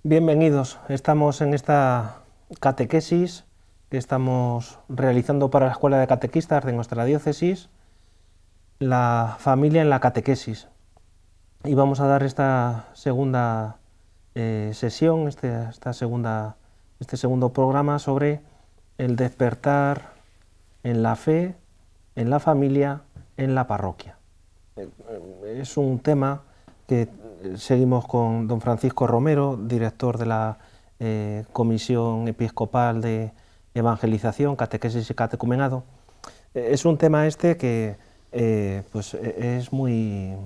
Bienvenidos, estamos en esta catequesis que estamos realizando para la Escuela de Catequistas de nuestra diócesis, la familia en la catequesis. Y vamos a dar esta segunda sesión, este segundo programa sobre el despertar en la fe, en la familia, en la parroquia. Es un tema que seguimos con don Francisco Romero, director de la Comisión Episcopal de Evangelización, Catequesis y Catecumenado. Es un tema que es muy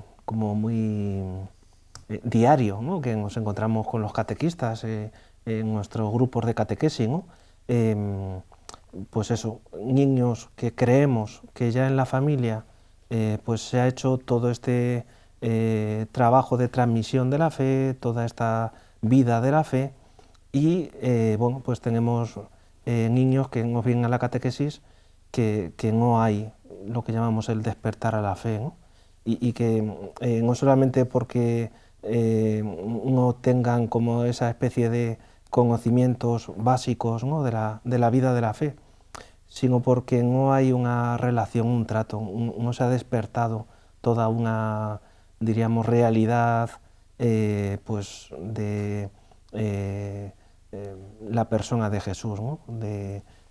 diario, ¿no? Que nos encontramos con los catequistas en nuestros grupos de catequesis, ¿no? Pues eso, niños que creemos que ya en la familia pues se ha hecho todo este trabajo de transmisión de la fe, toda esta vida de la fe, y bueno, pues tenemos niños que nos vienen a la catequesis que no hay lo que llamamos el despertar a la fe, ¿no? Y que no solamente porque no tengan como esa especie de conocimientos básicos, ¿no? de la vida de la fe, sino porque no hay una relación, un trato, no se ha despertado toda una, diríamos, realidad pues de la persona de Jesús, ¿no?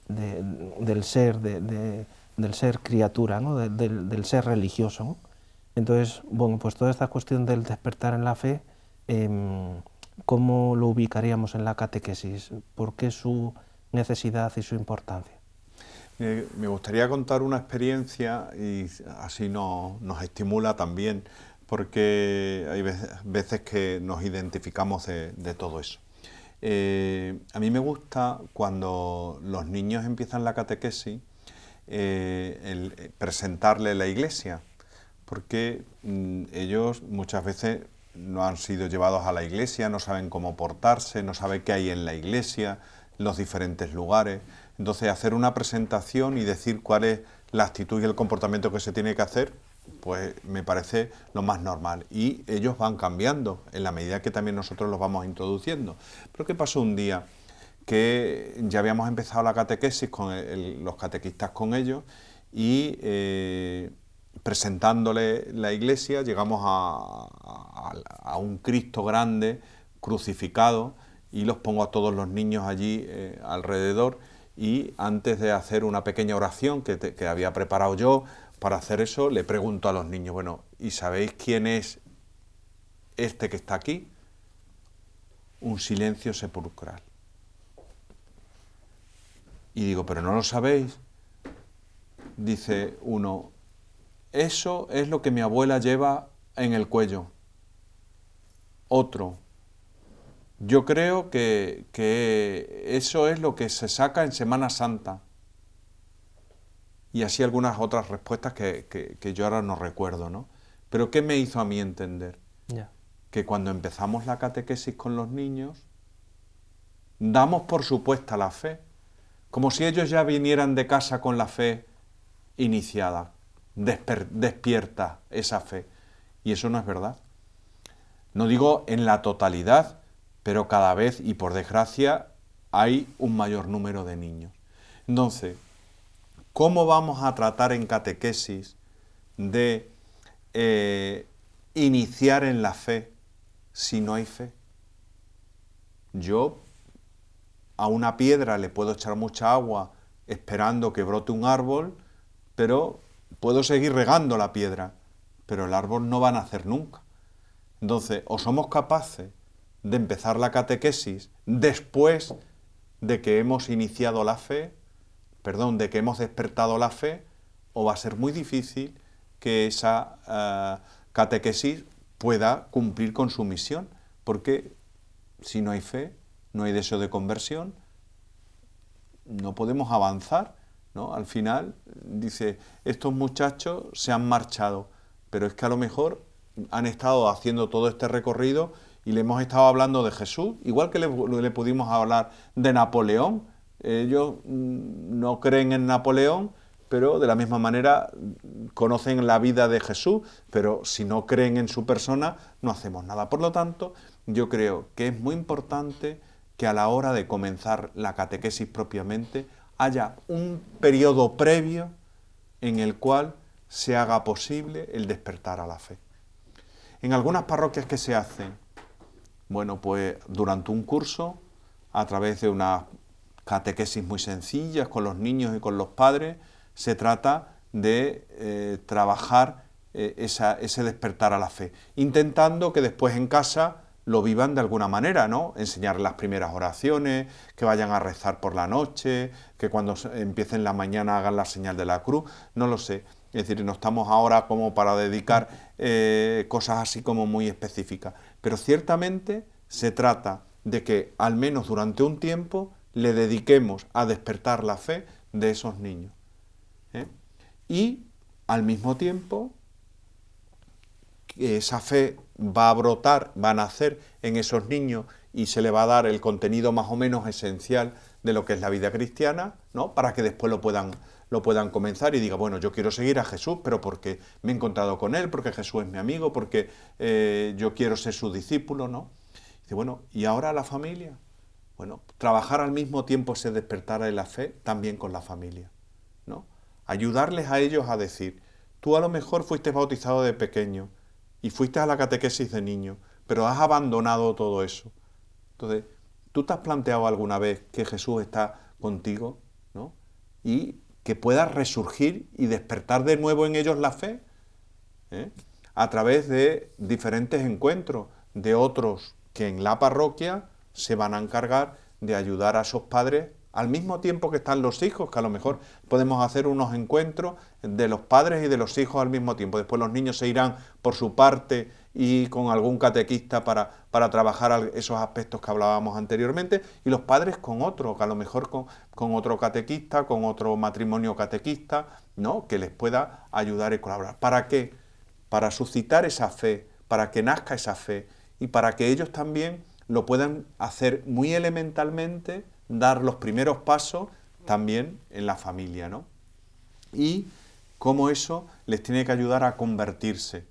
Del ser criatura, ¿no? del ser religioso, ¿no? Entonces, bueno, pues toda esta cuestión del despertar en la fe, ¿cómo lo ubicaríamos en la catequesis? ¿Por qué su necesidad y su importancia? Me gustaría contar una experiencia y así nos estimula también, porque hay veces que nos identificamos de todo eso. A mí me gusta cuando los niños empiezan la catequesis el presentarle la iglesia, porque ellos muchas veces no han sido llevados a la iglesia, no saben cómo portarse, no saben qué hay en la iglesia, los diferentes lugares. Entonces, hacer una presentación y decir cuál es la actitud y el comportamiento que se tiene que hacer, pues me parece lo más normal. Y ellos van cambiando en la medida que también nosotros los vamos introduciendo. Pero ¿qué pasó un día? Que ya habíamos empezado la catequesis con los catequistas con ellos y presentándole la iglesia llegamos a un Cristo grande, crucificado, y los pongo a todos los niños allí alrededor, y antes de hacer una pequeña oración que había preparado yo para hacer eso, le pregunto a los niños, bueno, ¿y sabéis quién es este que está aquí? Un silencio sepulcral. Y digo, ¿pero no lo sabéis? Dice uno, eso es lo que mi abuela lleva en el cuello. Otro, yo creo que eso es lo que se saca en Semana Santa. Y así algunas otras respuestas que yo ahora no recuerdo, ¿no? Pero ¿qué me hizo a mí entender? Yeah. Que cuando empezamos la catequesis con los niños, damos por supuesta la fe, como si ellos ya vinieran de casa con la fe iniciada, despierta esa fe. Y eso no es verdad. No digo en la totalidad, pero cada vez, y por desgracia, hay un mayor número de niños. Entonces, ¿cómo vamos a tratar en catequesis de iniciar en la fe si no hay fe? Yo a una piedra le puedo echar mucha agua esperando que brote un árbol, pero puedo seguir regando la piedra, pero el árbol no va a nacer nunca. Entonces, o somos capaces de empezar la catequesis después de que hemos iniciado la fe, de que hemos despertado la fe, o va a ser muy difícil que esa catequesis pueda cumplir con su misión, porque si no hay fe, no hay deseo de conversión, no podemos avanzar, ¿no? Al final, dice, estos muchachos se han marchado, pero es que a lo mejor han estado haciendo todo este recorrido y le hemos estado hablando de Jesús, igual que le pudimos hablar de Napoleón. Ellos no creen en Napoleón, pero de la misma manera conocen la vida de Jesús, pero si no creen en su persona, no hacemos nada. Por lo tanto, yo creo que es muy importante que a la hora de comenzar la catequesis propiamente haya un periodo previo en el cual se haga posible el despertar a la fe. En algunas parroquias que se hacen, bueno, pues durante un curso, a través de unas catequesis muy sencillas con los niños y con los padres, se trata de trabajar ese despertar a la fe, intentando que después en casa lo vivan de alguna manera, ¿no? Enseñar las primeras oraciones, que vayan a rezar por la noche, que cuando empiecen la mañana hagan la señal de la cruz, no lo sé. Es decir, no estamos ahora como para dedicar cosas así como muy específicas, pero ciertamente se trata de que al menos durante un tiempo le dediquemos a despertar la fe de esos niños. Y al mismo tiempo que esa fe va a brotar, va a nacer en esos niños y se le va a dar el contenido más o menos esencial de lo que es la vida cristiana, ¿no? Para que después lo puedan comenzar y diga, bueno, yo quiero seguir a Jesús, pero porque me he encontrado con Él, porque Jesús es mi amigo, porque yo quiero ser su discípulo, ¿no? Dice, bueno, ¿y ahora la familia? Bueno, trabajar al mismo tiempo ese despertar de la fe también con la familia, ¿no? Ayudarles a ellos a decir, tú a lo mejor fuiste bautizado de pequeño y fuiste a la catequesis de niño, pero has abandonado todo eso. Entonces, ¿tú te has planteado alguna vez que Jesús está contigo, ¿no? Y que pueda resurgir y despertar de nuevo en ellos la fe, a través de diferentes encuentros de otros que en la parroquia se van a encargar de ayudar a esos padres al mismo tiempo que están los hijos, que a lo mejor podemos hacer unos encuentros de los padres y de los hijos al mismo tiempo. Después los niños se irán por su parte y con algún catequista para trabajar esos aspectos que hablábamos anteriormente, y los padres con otro, que a lo mejor con otro catequista, con otro matrimonio catequista, ¿no? Que les pueda ayudar y colaborar. ¿Para qué? Para suscitar esa fe, para que nazca esa fe y para que ellos también lo puedan hacer muy elementalmente, dar los primeros pasos también en la familia, ¿no? Y cómo eso les tiene que ayudar a convertirse.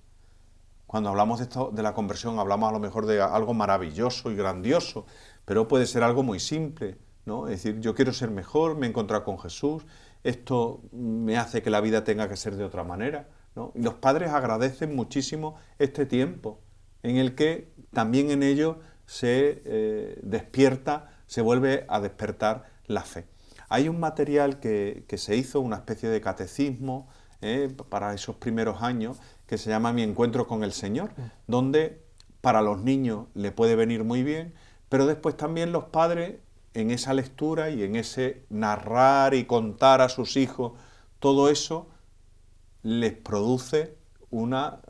Cuando hablamos de la conversión, hablamos a lo mejor de algo maravilloso y grandioso, pero puede ser algo muy simple, ¿no? Es decir, yo quiero ser mejor, me he encontrado con Jesús, esto me hace que la vida tenga que ser de otra manera, ¿no? Y los padres agradecen muchísimo este tiempo en el que también en ellos se despierta, se vuelve a despertar la fe. Hay un material que se hizo, una especie de catecismo para esos primeros años, que se llama Mi encuentro con el Señor, donde para los niños le puede venir muy bien, pero después también los padres en esa lectura y en ese narrar y contar a sus hijos, todo eso les produce una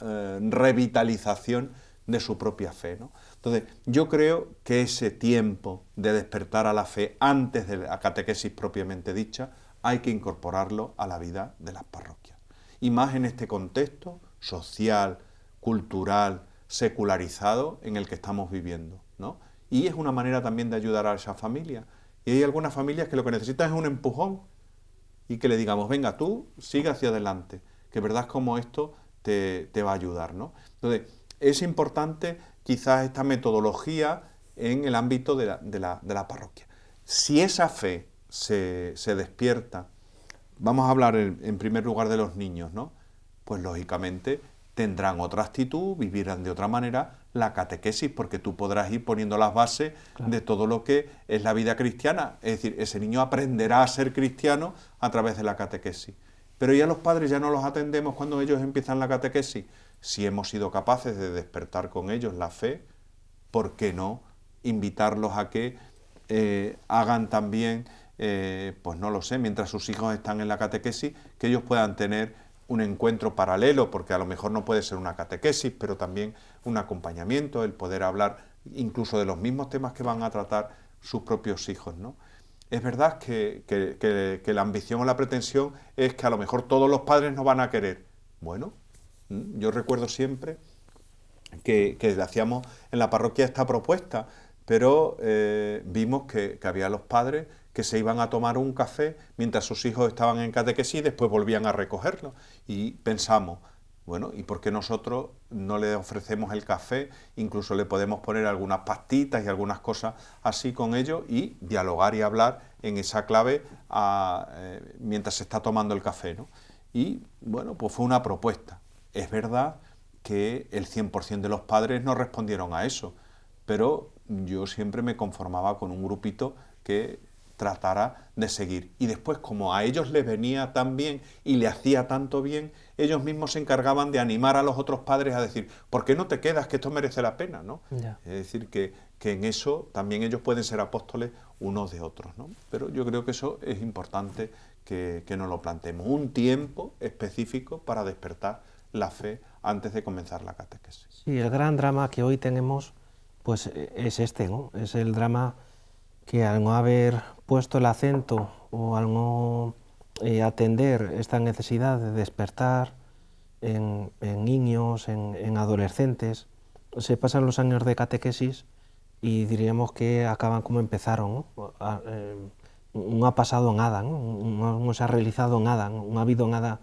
revitalización de su propia fe, ¿no? Entonces, yo creo que ese tiempo de despertar a la fe antes de la catequesis propiamente dicha hay que incorporarlo a la vida de las parroquias. Y más en este contexto social, cultural, secularizado en el que estamos viviendo, ¿no? Y es una manera también de ayudar a esa familia. Y hay algunas familias que lo que necesitan es un empujón y que le digamos, venga, tú sigue hacia adelante, que verdad es como esto te va a ayudar, ¿no? Entonces, es importante quizás esta metodología en el ámbito de la parroquia. Si esa fe se despierta, vamos a hablar en primer lugar de los niños, ¿no? Pues lógicamente tendrán otra actitud, vivirán de otra manera la catequesis, porque tú podrás ir poniendo las bases de todo lo que es la vida cristiana. Es decir, ese niño aprenderá a ser cristiano a través de la catequesis. Pero ya los padres ya no los atendemos cuando ellos empiezan la catequesis. Si hemos sido capaces de despertar con ellos la fe, ¿por qué no invitarlos a que hagan también, pues no lo sé, mientras sus hijos están en la catequesis, que ellos puedan tener un encuentro paralelo, porque a lo mejor no puede ser una catequesis, pero también un acompañamiento, el poder hablar incluso de los mismos temas que van a tratar sus propios hijos, ¿no? Es verdad que la ambición o la pretensión es que a lo mejor todos los padres no van a querer. Bueno, yo recuerdo siempre que hacíamos en la parroquia esta propuesta, pero vimos que había los padres que se iban a tomar un café mientras sus hijos estaban en catequesis y después volvían a recogerlo. Y pensamos, Bueno, ¿y por qué nosotros no le ofrecemos el café? Incluso le podemos poner algunas pastitas y algunas cosas así con ellos y dialogar y hablar en esa clave mientras se está tomando el café, ¿no? Y bueno, pues fue una propuesta. Es verdad que el 100% de los padres no respondieron a eso, pero yo siempre me conformaba con un grupito que tratara de seguir. Y después, como a ellos les venía tan bien y le hacía tanto bien, ellos mismos se encargaban de animar a los otros padres a decir, ¿por qué no te quedas? Que esto merece la pena, ¿no? Ya. Es decir, que en eso también ellos pueden ser apóstoles unos de otros, ¿no? Pero yo creo que eso es importante que nos lo planteemos. Un tiempo específico para despertar la fe antes de comenzar la catequesis. Sí, el gran drama que hoy tenemos, pues es este, ¿no? Es el drama que al no haber puesto el acento o al no atender esta necesidad de despertar en niños, en adolescentes, se pasan los años de catequesis y diríamos que acaban como empezaron, ¿no? No ha pasado nada, ¿no? No se ha realizado nada, no ha habido nada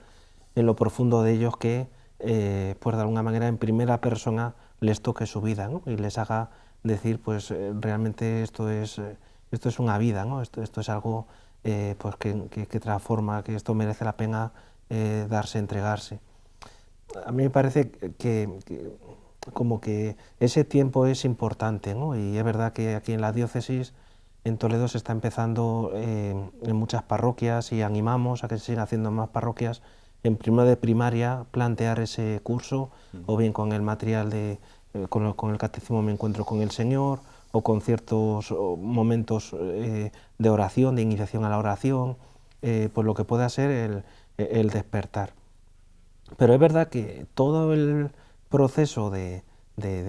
en lo profundo de ellos que, pues de alguna manera en primera persona les toque su vida, ¿no? Y les haga decir, pues realmente esto es una vida, ¿no? Esto es algo pues que transforma, que esto merece la pena darse, entregarse. A mí me parece como que ese tiempo es importante, ¿no? Y es verdad que aquí en la diócesis, en Toledo, se está empezando en muchas parroquias y animamos a que se sigan haciendo más parroquias en primero de primaria, plantear ese curso, o bien con el material con el catecismo Me Encuentro con el Señor, o con ciertos momentos de oración, de iniciación a la oración, pues lo que pueda ser el despertar. Pero es verdad que todo el proceso de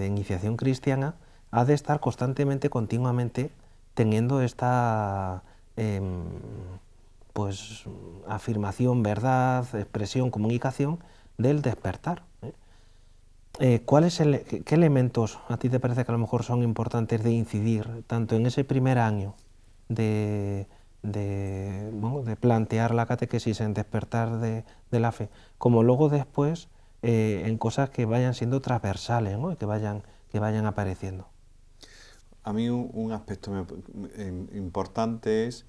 iniciación cristiana ha de estar constantemente, continuamente, teniendo esta pues afirmación, verdad, expresión, comunicación del despertar. ¿Qué elementos a ti te parece que a lo mejor son importantes de incidir tanto en ese primer año bueno, de plantear la catequesis, en despertar de la fe, como luego después en cosas que vayan siendo transversales, ¿no? Y que vayan apareciendo? A mí un aspecto importante es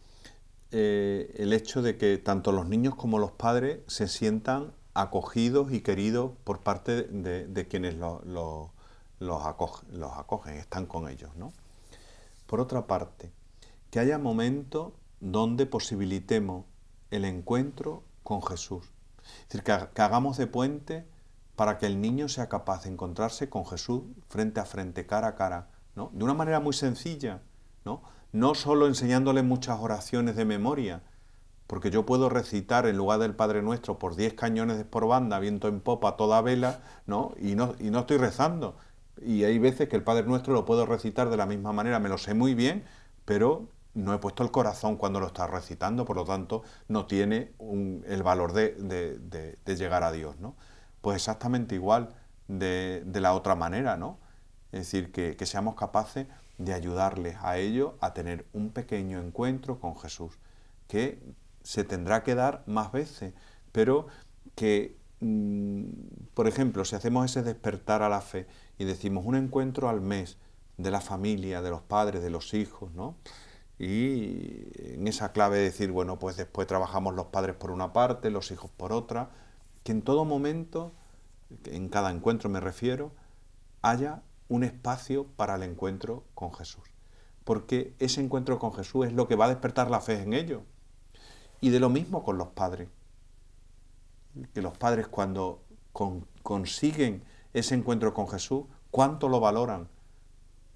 el hecho de que tanto los niños como los padres se sientan acogidos y queridos por parte de quienes los acogen, están con ellos, ¿no? Por otra parte, que haya momentos donde posibilitemos el encuentro con Jesús. Es decir, que hagamos de puente para que el niño sea capaz de encontrarse con Jesús frente a frente, cara a cara, ¿no? De una manera muy sencilla, ¿no? No solo enseñándole muchas oraciones de memoria, porque yo puedo recitar en lugar del Padre Nuestro por 10 cañones por banda, viento en popa, toda vela, ¿no? Y no estoy rezando. Y hay veces que el Padre Nuestro lo puedo recitar de la misma manera, me lo sé muy bien, pero no he puesto el corazón cuando lo está recitando, por lo tanto no tiene el valor de llegar a Dios, ¿no? Pues exactamente igual de la otra manera, ¿no? Es decir, que seamos capaces de ayudarles a ellos a tener un pequeño encuentro con Jesús, que se tendrá que dar más veces, pero que, por ejemplo, si hacemos ese despertar a la fe y decimos un encuentro al mes de la familia, de los padres, de los hijos, ¿no? Y en esa clave decir, bueno, pues después trabajamos los padres por una parte, los hijos por otra, que en todo momento, en cada encuentro me refiero, haya un espacio para el encuentro con Jesús. Porque ese encuentro con Jesús es lo que va a despertar la fe en ellos. Y de lo mismo con los padres. Que los padres cuando consiguen ese encuentro con Jesús, cuánto lo valoran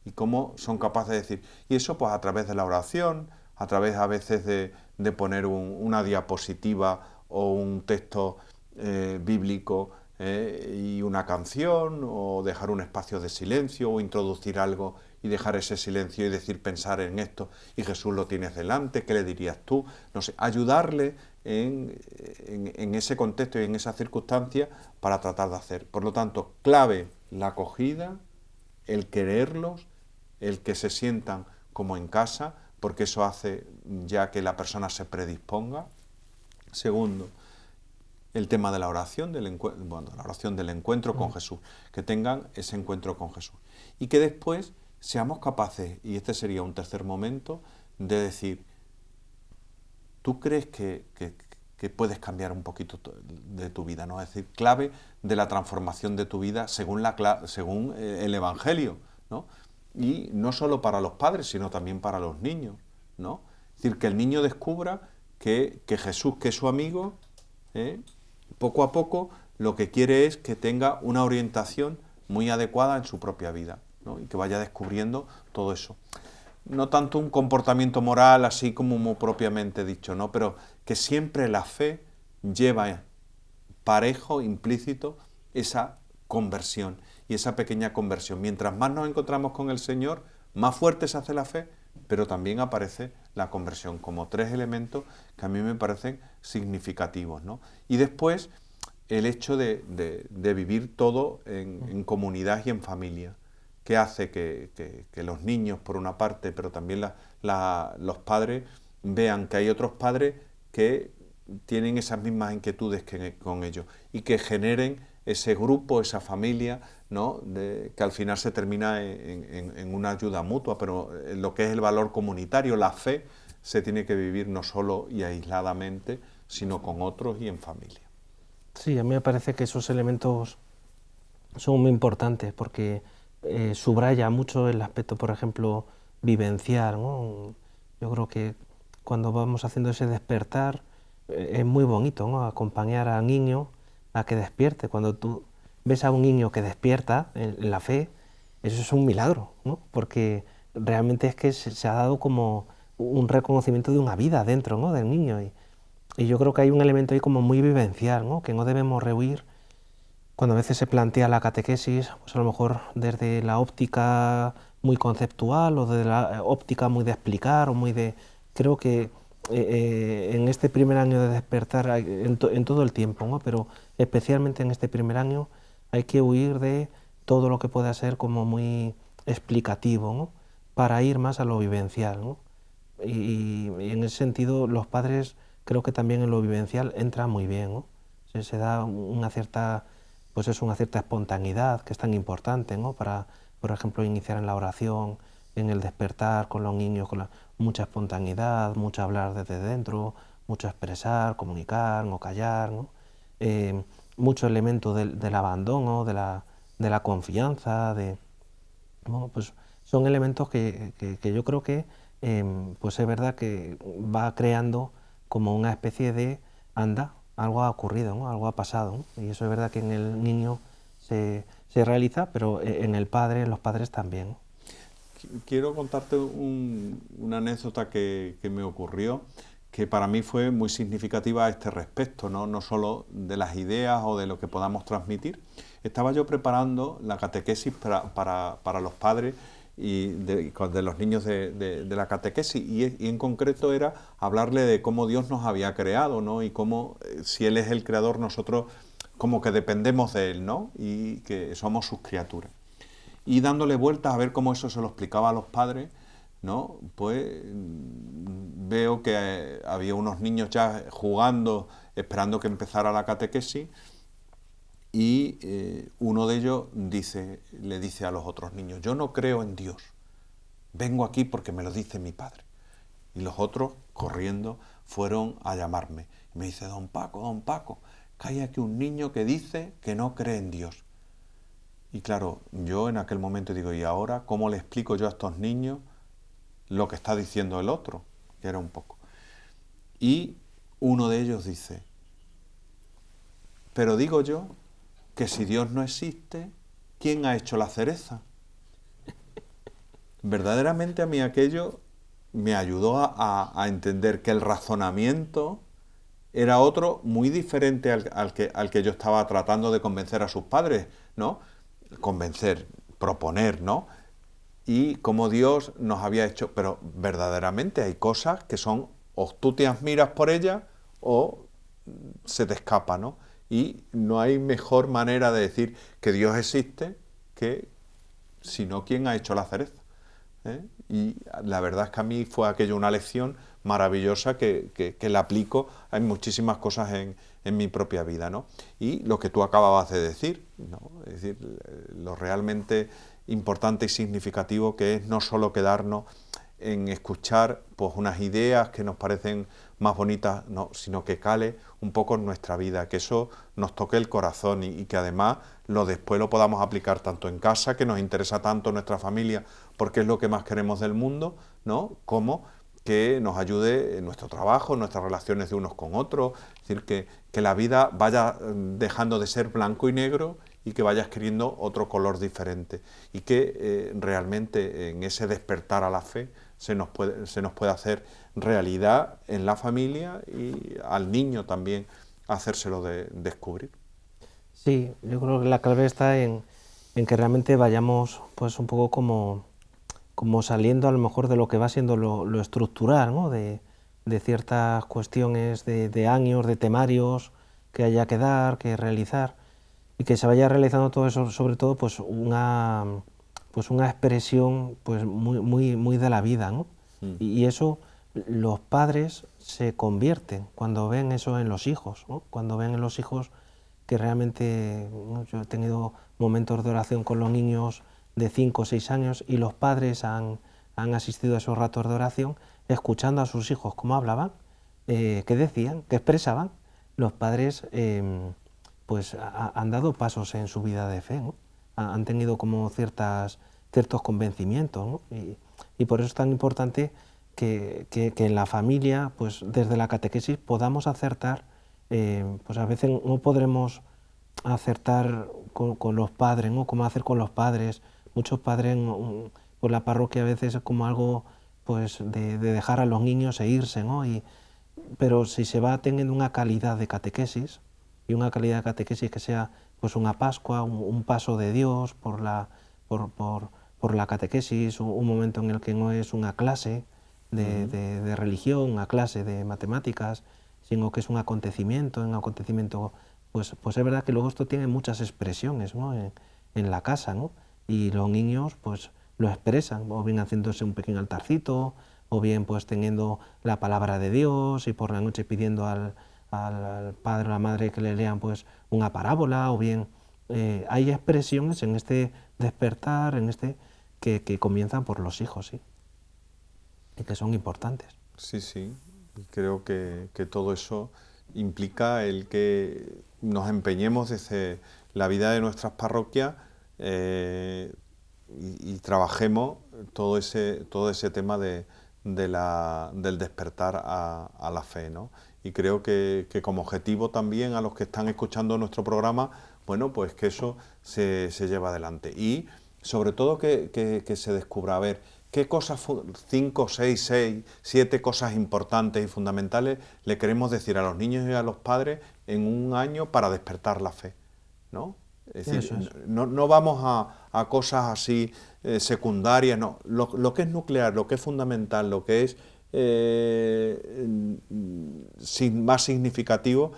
y cómo son capaces de decir. Y eso pues a través de la oración, a través a veces de poner una diapositiva o un texto bíblico y una canción, o dejar un espacio de silencio, o introducir algo y dejar ese silencio y decir, pensar en esto, y Jesús lo tienes delante, ¿qué le dirías tú? No sé, ayudarle en ese contexto y en esa circunstancia para tratar de hacer. Por lo tanto, clave la acogida, el quererlos, el que se sientan como en casa, porque eso hace ya que la persona se predisponga. Segundo, el tema de la oración, la oración del encuentro con Jesús, que tengan ese encuentro con Jesús. Y que después seamos capaces, y este sería un tercer momento, de decir, ¿tú crees que puedes cambiar un poquito de tu vida? ¿No? Es decir, clave de la transformación de tu vida según el Evangelio, ¿no? Y no solo para los padres, sino también para los niños, ¿no? Es decir, que el niño descubra que Jesús, que es su amigo, poco a poco lo que quiere es que tenga una orientación muy adecuada en su propia vida, ¿no? Y que vaya descubriendo todo eso. No tanto un comportamiento moral así como muy propiamente dicho, ¿no? Pero que siempre la fe lleva parejo, implícito, esa conversión y esa pequeña conversión. Mientras más nos encontramos con el Señor, más fuerte se hace la fe, pero también aparece la conversión como tres elementos que a mí me parecen significativos, ¿no? Y después el hecho de vivir todo en comunidad y en familia, que hace que los niños, por una parte, pero también los padres, vean que hay otros padres que tienen esas mismas inquietudes con ellos y que generen ese grupo, esa familia, ¿no? Que al final se termina en una ayuda mutua, pero en lo que es el valor comunitario, la fe, se tiene que vivir no solo y aisladamente, sino con otros y en familia. Sí, a mí me parece que esos elementos son muy importantes porque subraya mucho el aspecto, por ejemplo, vivencial, ¿no? Yo creo que cuando vamos haciendo ese despertar es muy bonito, ¿no? Acompañar al niño a que despierte. Cuando tú ves a un niño que despierta en la fe, eso es un milagro, ¿no? Porque realmente es que se ha dado como un reconocimiento de una vida dentro, ¿no? Del niño. Y yo creo que hay un elemento ahí como muy vivencial, ¿no? Que no debemos rehuir cuando a veces se plantea la catequesis, pues a lo mejor desde la óptica muy conceptual o desde la óptica muy de explicar o muy de... Creo que en este primer año de despertar, en todo el tiempo, ¿no? Pero especialmente en este primer año, hay que huir de todo lo que pueda ser como muy explicativo, ¿no? Para ir más a lo vivencial, ¿no? Y en ese sentido los padres creo que también en lo vivencial entran muy bien, ¿no? Se da una cierta, pues es una cierta espontaneidad que es tan importante, ¿no? Para, por ejemplo, iniciar en la oración, en el despertar con los niños, mucha espontaneidad, mucho hablar desde dentro, mucho expresar, comunicar, no callar, ¿no? Mucho elemento del abandono, de la confianza, bueno, pues son elementos que yo creo que pues es verdad que va creando como una especie de anda, algo ha ocurrido, ¿no? Algo ha pasado, ¿no? Y eso es verdad que en el niño se realiza, pero en el padre, en los padres también. Quiero contarte una anécdota que me ocurrió, que para mí fue muy significativa a este respecto, ¿no? No solo de las ideas o de lo que podamos transmitir. Estaba yo preparando la catequesis para los padres y de los niños de la catequesis y en concreto era hablarle de cómo Dios nos había creado, ¿no? Y cómo, si Él es el creador, nosotros como que dependemos de Él, ¿no? Y que somos sus criaturas. Y dándole vueltas a ver cómo eso se lo explicaba a los padres, ¿no? Pues veo que había unos niños ya jugando, esperando que empezara la catequesis, y uno de ellos le dice a los otros niños, yo no creo en Dios, vengo aquí porque me lo dice mi padre. Y los otros, corriendo, fueron a llamarme. Y me dice, don Paco, que hay aquí un niño que dice que no cree en Dios. Y claro, yo en aquel momento digo, ¿y ahora cómo le explico yo a estos niños lo que está diciendo el otro? Que era un poco. Y uno de ellos dice, pero digo yo que si Dios no existe, ¿quién ha hecho la cereza? Verdaderamente a mí aquello me ayudó a entender que el razonamiento era otro muy diferente al que yo estaba tratando de convencer a sus padres, ¿no? Convencer, proponer, ¿no? Y como Dios nos había hecho, pero verdaderamente hay cosas que son, o tú te admiras por ellas o se te escapa, ¿no? Y no hay mejor manera de decir que Dios existe que si no, ¿quién ha hecho la cereza? ¿Eh? Y la verdad es que a mí fue aquello una lección maravillosa que la aplico en muchísimas cosas en mi propia vida, ¿no? Y lo que tú acababas de decir, ¿no? Es decir, lo realmente importante y significativo que es no solo quedarnos en escuchar pues unas ideas que nos parecen más bonitas, no, sino que cale un poco en nuestra vida, que eso nos toque el corazón y que además después lo podamos aplicar tanto en casa, que nos interesa tanto nuestra familia, porque es lo que más queremos del mundo, ¿no? Como que nos ayude en nuestro trabajo, en nuestras relaciones de unos con otros, es decir, que la vida vaya dejando de ser blanco y negro y que vaya adquiriendo otro color diferente y que realmente en ese despertar a la fe se nos puede hacer realidad en la familia y al niño también hacérselo descubrir. Sí, yo creo que la clave está en que realmente vayamos pues un poco como saliendo a lo mejor de lo que va siendo lo estructural, ¿no? De ciertas cuestiones de años, de temarios que haya que dar, que realizar, y que se vaya realizando todo eso, sobre todo pues una expresión pues muy de la vida, ¿no? Y eso los padres se convierten cuando ven eso en los hijos, ¿no? Cuando ven en los hijos que realmente, ¿no? Yo he tenido momentos de oración con los niños de 5 o 6 años y los padres han asistido a esos ratos de oración escuchando a sus hijos cómo hablaban, qué decían, qué expresaban. Los padres pues han dado pasos en su vida de fe, ¿no? Han tenido como ciertos convencimientos, ¿no? Y por eso es tan importante que en la familia, pues desde la catequesis podamos acertar, pues a veces no podremos acertar con los padres, ¿no? Cómo hacer con los padres. Muchos padres por la parroquia a veces es como algo pues de dejar a los niños e irse, ¿no? Pero si se va teniendo una calidad de catequesis, y una calidad de catequesis que sea pues una Pascua, un paso de Dios por la catequesis, un momento en el que no es una clase de religión, una clase de matemáticas, sino que es un acontecimiento, pues es verdad que luego esto tiene muchas expresiones, ¿no? en la casa, ¿no? Y los niños pues lo expresan, o bien haciéndose un pequeño altarcito, o bien pues teniendo la palabra de Dios y por la noche pidiendo al padre o la madre que le lean pues una parábola, o bien hay expresiones en este despertar, que comienzan por los hijos, sí, y que son importantes. Sí, sí, y creo que todo eso implica el que nos empeñemos desde la vida de nuestras parroquias y trabajemos todo ese tema del despertar a la fe, ¿no? Y creo que como objetivo también a los que están escuchando nuestro programa, bueno, pues que eso se lleva adelante. Y sobre todo que se descubra, a ver, qué cosas, 5, 6, 7 cosas importantes y fundamentales le queremos decir a los niños y a los padres en un año para despertar la fe, ¿no? Es decir, no vamos a cosas así secundarias, no. Lo que es nuclear, lo que es fundamental, lo que es más significativo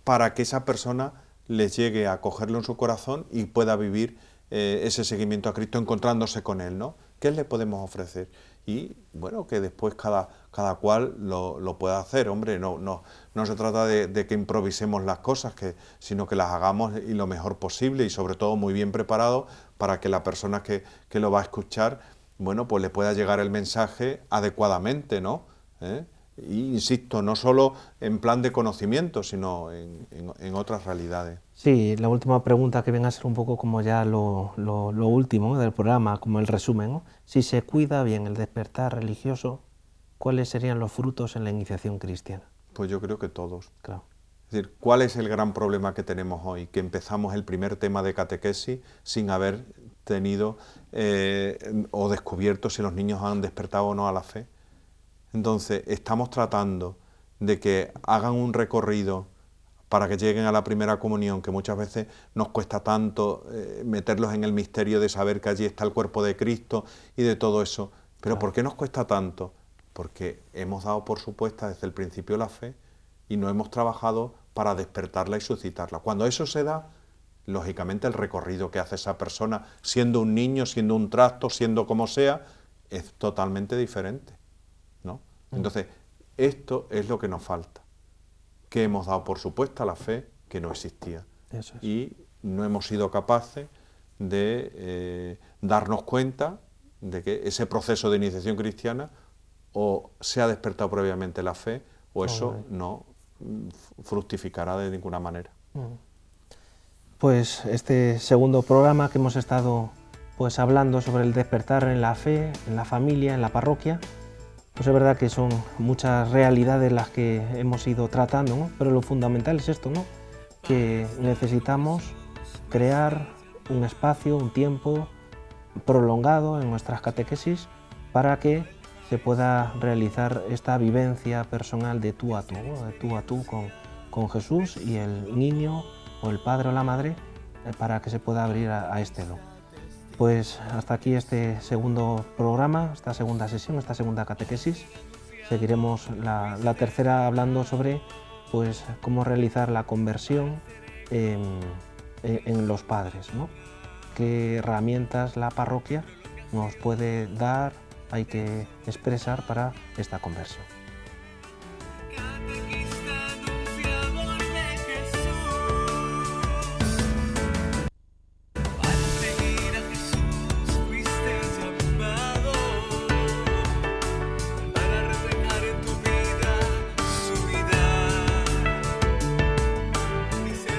para que esa persona les llegue a cogerlo en su corazón y pueda vivir ese seguimiento a Cristo encontrándose con Él, ¿no? ¿Qué le podemos ofrecer? Y bueno, que después cada cual lo pueda hacer. Hombre, no se trata de que improvisemos las cosas, sino que las hagamos y lo mejor posible y sobre todo muy bien preparado para que la persona que lo va a escuchar, bueno, pues le pueda llegar el mensaje adecuadamente, ¿no? Y insisto, no solo en plan de conocimiento, sino en otras realidades. Sí, la última pregunta que viene a ser un poco como ya lo último, ¿no? del programa, como el resumen, ¿no? Si se cuida bien el despertar religioso, ¿cuáles serían los frutos en la iniciación cristiana? Pues yo creo que todos. Claro. Es decir, ¿cuál es el gran problema que tenemos hoy? Que empezamos el primer tema de catequesis sin haber tenido o descubierto si los niños han despertado o no a la fe. Entonces, estamos tratando de que hagan un recorrido para que lleguen a la primera comunión, que muchas veces nos cuesta tanto meterlos en el misterio de saber que allí está el cuerpo de Cristo y de todo eso. Pero claro. ¿Por qué nos cuesta tanto? Porque hemos dado por supuesta desde el principio la fe y no hemos trabajado para despertarla y suscitarla. Cuando eso se da, lógicamente el recorrido que hace esa persona, siendo un niño, siendo un trasto, siendo como sea, es totalmente diferente, ¿no? Entonces, esto es lo que nos falta, que hemos dado por supuesta la fe que no existía. Eso es. Y no hemos sido capaces de darnos cuenta de que ese proceso de iniciación cristiana o se ha despertado previamente la fe o eso no fructificará de ninguna manera. Pues este segundo programa que hemos estado pues hablando sobre el despertar en la fe, en la familia, en la parroquia, pues es verdad que son muchas realidades las que hemos ido tratando, ¿no? Pero lo fundamental es esto, ¿no? Que necesitamos crear un espacio, un tiempo prolongado en nuestras catequesis para que se pueda realizar esta vivencia personal de tú a tú, ¿no? De tú a tú con Jesús y el niño o el padre o la madre para que se pueda abrir a este don. Pues hasta aquí este segundo programa, esta segunda sesión, esta segunda catequesis. Seguiremos la tercera hablando sobre pues, cómo realizar la conversión en los padres, ¿no? Qué herramientas la parroquia nos puede dar, hay que expresar para esta conversión.